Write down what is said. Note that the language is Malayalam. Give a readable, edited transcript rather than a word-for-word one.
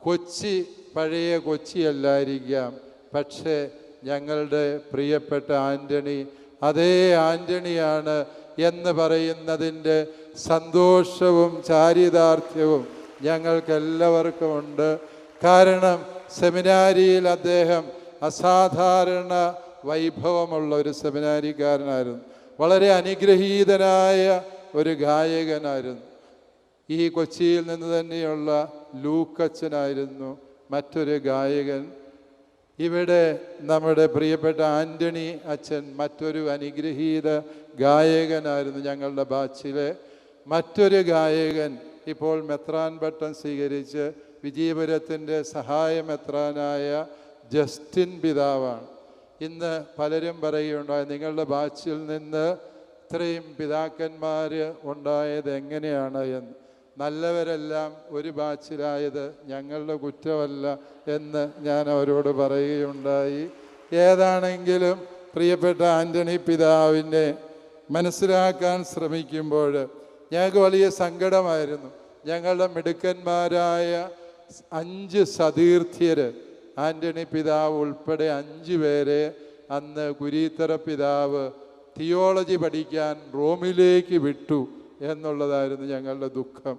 കൊച്ചി പഴയ കൊച്ചിയല്ലായിരിക്കാം, പക്ഷേ ഞങ്ങളുടെ പ്രിയപ്പെട്ട ആൻ്റണി അതേ ആൻ്റണിയാണ് എന്ന് പറയുന്നതിൻ്റെ സന്തോഷവും ചാരിതാർത്ഥ്യവും ഞങ്ങൾക്കെല്ലാവർക്കും ഉണ്ട്. കാരണം സെമിനാരിയിൽ അദ്ദേഹം അസാധാരണ വൈഭവമുള്ള ഒരു സെമിനാരിക്കാരനായിരുന്നു. വളരെ അനുഗ്രഹീതനായ ഒരു ഗായകനായിരുന്നു. ഈ കൊച്ചിയിൽ നിന്ന് തന്നെയുള്ള ലൂക്കച്ചനായിരുന്നു മറ്റൊരു ഗായകൻ. ഇവിടെ നമ്മുടെ പ്രിയപ്പെട്ട ആൻ്റണി അച്ഛൻ മറ്റൊരു അനുഗ്രഹീത ഗായകനായിരുന്നു. ഞങ്ങളുടെ ബാച്ചിലെ മറ്റൊരു ഗായകൻ ഇപ്പോൾ മെത്രാൻ പട്ടം സ്വീകരിച്ച് വിജയപുരത്തിൻ്റെ സഹായ മെത്രാനായ ജസ്റ്റിൻ പിതാവാണ്. ഇന്ന് പലരും പറയുകയുണ്ടായി, നിങ്ങളുടെ ബാച്ചിൽ നിന്ന് ഇത്രയും പിതാക്കന്മാർ ഉണ്ടായത് എങ്ങനെയാണ് എന്ന്. നല്ലവരെല്ലാം ഒരു ബാച്ചിലായത് ഞങ്ങളുടെ കുറ്റമല്ല എന്ന് ഞാൻ അവരോട് പറയുകയുണ്ടായി. ഏതാണെങ്കിലും പ്രിയപ്പെട്ട ആൻ്റണി പിതാവിനെ മനസ്സിലാക്കാൻ ശ്രമിക്കുമ്പോൾ ഞങ്ങൾക്ക് വലിയ സങ്കടമായിരുന്നു. ഞങ്ങളുടെ മിടുക്കന്മാരായ 5 സതീർത്ഥ്യർ, ആൻ്റണി പിതാവ് ഉൾപ്പെടെ 5 പേരെ അന്ന് കുരീത്തറ പിതാവ് തിയോളജി പഠിക്കാൻ റോമിലേക്ക് വിട്ടു എന്നുള്ളതായിരുന്നു ഞങ്ങളുടെ ദുഃഖം.